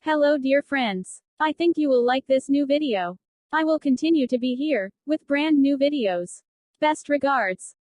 Hello dear friends. I think you will like this new video. I will continue to be here, with brand new videos. Best regards.